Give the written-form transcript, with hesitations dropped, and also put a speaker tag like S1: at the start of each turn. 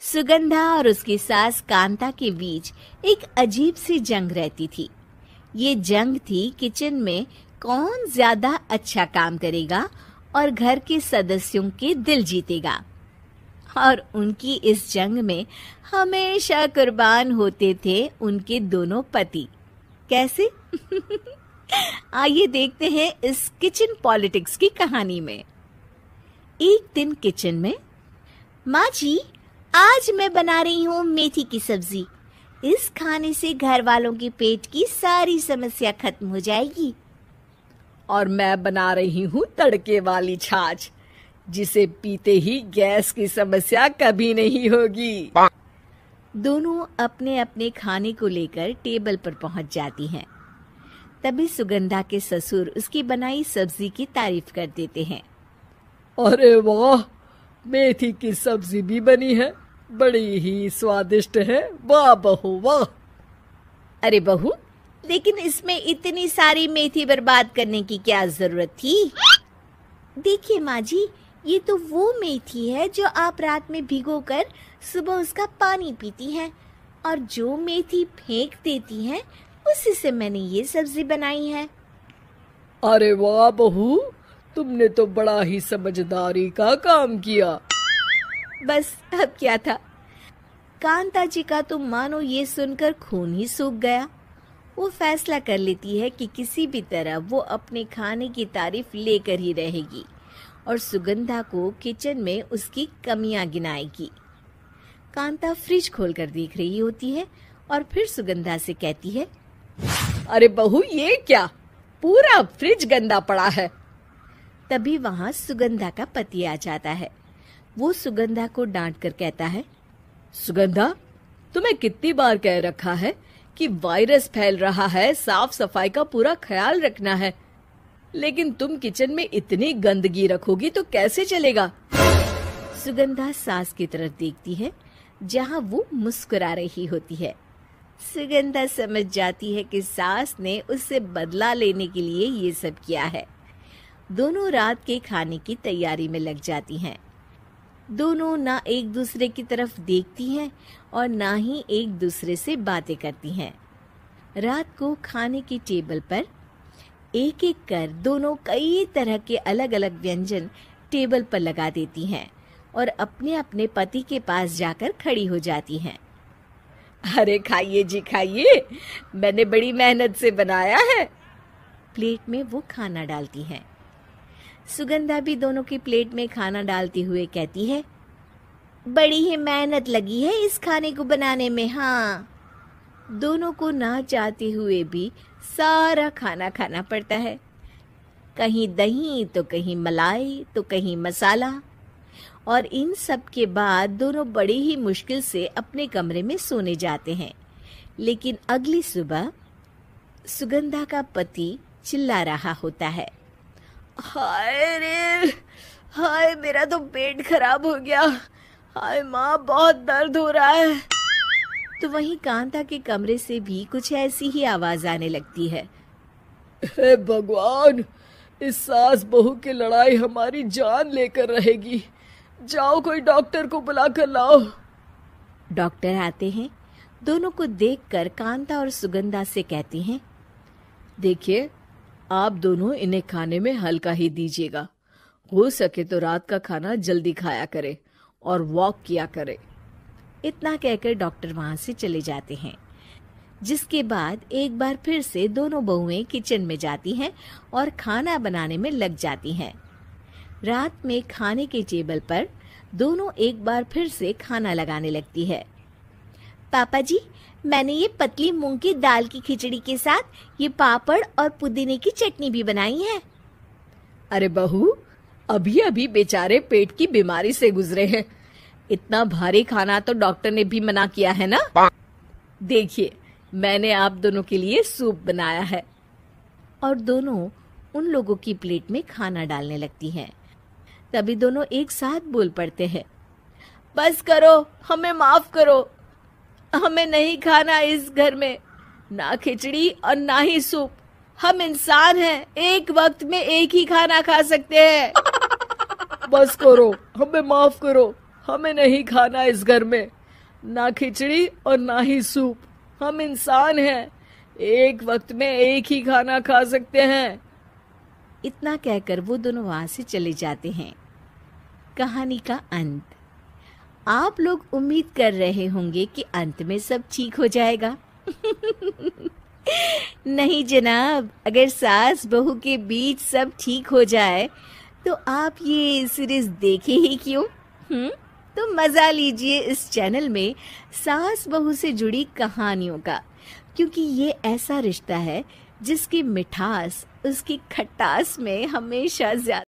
S1: सुगंधा और उसकी सास कांता के बीच एक अजीब सी जंग रहती थी। ये जंग थी किचन में कौन ज्यादा अच्छा काम करेगा और घर के सदस्यों के दिल जीतेगा। और उनकी इस जंग में हमेशा कुर्बान होते थे उनके दोनों पति। कैसे? आइए देखते हैं इस किचन पॉलिटिक्स की कहानी में। एक दिन किचन में, माँ जी, आज मैं बना रही हूँ मेथी की सब्जी। इस खाने से घर वालों के पेट की सारी समस्या खत्म हो जाएगी।
S2: और मैं बना रही हूँ तड़के वाली छाछ, जिसे पीते ही गैस की समस्या कभी नहीं होगी।
S1: दोनों अपने अपने खाने को लेकर टेबल पर पहुंच जाती हैं। तभी सुगंधा के ससुर उसकी बनाई सब्जी की तारीफ कर देते हैं।
S2: अरे वाह, मेथी की सब्जी भी बनी है, बड़ी ही स्वादिष्ट है। वाह बहू वाह।
S1: अरे बहू, लेकिन इसमें इतनी सारी मेथी बर्बाद करने की क्या जरूरत थी? देखिए माँ जी, ये तो वो मेथी है जो आप रात में भिगोकर सुबह उसका पानी पीती हैं, और जो मेथी फेंक देती हैं उसी से मैंने ये सब्जी बनाई है।
S2: अरे वाह बहू, तुमने तो बड़ा ही समझदारी का काम किया।
S1: बस अब क्या था। कांता जी का तो मानो ये सुनकर खून ही सूख गया। वो फैसला कर लेती है कि किसी भी तरह वो अपने खाने की तारीफ लेकर ही रहेगी और सुगंधा को किचन में उसकी कमियां गिनाएगी। कांता फ्रिज खोलकर देख रही होती है और फिर सुगंधा से कहती है,
S2: अरे बहू, ये क्या, पूरा फ्रिज गंदा पड़ा है।
S1: तभी वहां सुगंधा का पति आ जाता है। वो सुगंधा को डांट कर कहता है,
S2: सुगंधा, तुम्हें कितनी बार कह रखा है कि वायरस फैल रहा है, साफ सफाई का पूरा ख्याल रखना है, लेकिन तुम किचन में इतनी गंदगी रखोगी तो कैसे चलेगा।
S1: सुगंधा सास की तरफ देखती है जहां वो मुस्कुरा रही होती है। सुगंधा समझ जाती है कि सास ने उससे बदला लेने के लिए ये सब किया है। दोनों रात के खाने की तैयारी में लग जाती हैं। दोनों ना एक दूसरे की तरफ देखती हैं और ना ही एक दूसरे से बातें करती हैं। रात को खाने की टेबल पर एक एक कर दोनों कई तरह के अलग अलग व्यंजन टेबल पर लगा देती हैं और अपने अपने पति के पास जाकर खड़ी हो जाती हैं।
S2: अरे खाइए जी खाइए, मैंने बड़ी मेहनत से बनाया है।
S1: प्लेट में वो खाना डालती हैं। सुगंधा भी दोनों की प्लेट में खाना डालते हुए कहती है, बड़ी ही मेहनत लगी है इस खाने को बनाने में। हाँ, दोनों को ना चाहते हुए भी सारा खाना खाना पड़ता है। कहीं दही तो कहीं मलाई तो कहीं मसाला। और इन सब के बाद दोनों बड़ी ही मुश्किल से अपने कमरे में सोने जाते हैं। लेकिन अगली सुबह सुगंधा का पति चिल्ला रहा होता है,
S2: हाय रे, हाय मेरा तो पेट खराब हो गया। हाय माँ, बहुत दर्द हो रहा है।
S1: तो वहीं कांता के कमरे से भी कुछ ऐसी ही आवाज आने लगती है।
S2: हे भगवान, इस सास बहू की लड़ाई हमारी जान लेकर रहेगी। जाओ, कोई डॉक्टर को बुला कर लाओ।
S1: डॉक्टर आते हैं। दोनों को देखकर कांता और सुगंधा से कहती हैं,
S2: देखिए, आप दोनों इन्हें खाने में हल्का ही दीजिएगा। हो सके तो रात का खाना जल्दी खाया करे और वॉक किया करे।
S1: इतना कहकर डॉक्टर वहां से चले जाते हैं। जिसके बाद एक बार फिर से दोनों बहुएं किचन में जाती हैं और खाना बनाने में लग जाती हैं। रात में खाने के टेबल पर दोनों एक बार फिर से खाना लगाने लगती है। पापा जी, मैंने ये पतली मूंग की दाल की खिचड़ी के साथ ये पापड़ और पुदीने की चटनी भी बनाई है।
S2: अरे बहू, अभी अभी बेचारे पेट की बीमारी से गुजरे हैं। इतना भारी खाना तो डॉक्टर ने भी मना किया है ना। देखिए, मैंने आप दोनों के लिए सूप बनाया है।
S1: और दोनों उन लोगों की प्लेट में खाना डालने लगती हैं। तभी दोनों एक साथ बोल पड़ते हैं,
S2: बस करो, हमें माफ करो। हमें नहीं खाना इस घर में, ना खिचड़ी और ना ही सूप। हम इंसान हैं, एक वक्त में एक ही खाना खा सकते हैं। बस करो, हमें माफ करो, हमें नहीं खाना इस घर में, ना खिचड़ी और ना ही सूप। हम इंसान हैं, एक वक्त में एक ही खाना खा सकते हैं।
S1: इतना कहकर वो दोनों वहां से चले जाते हैं। कहानी का अंत। आप लोग उम्मीद कर रहे होंगे कि अंत में सब ठीक हो जाएगा। नहीं जनाब, अगर सास बहू के बीच सब ठीक हो जाए तो आप ये सीरीज देखे ही क्यों? तो मजा लीजिए इस चैनल में सास बहू से जुड़ी कहानियों का, क्योंकि ये ऐसा रिश्ता है जिसकी मिठास उसकी खटास में हमेशा ज्यादा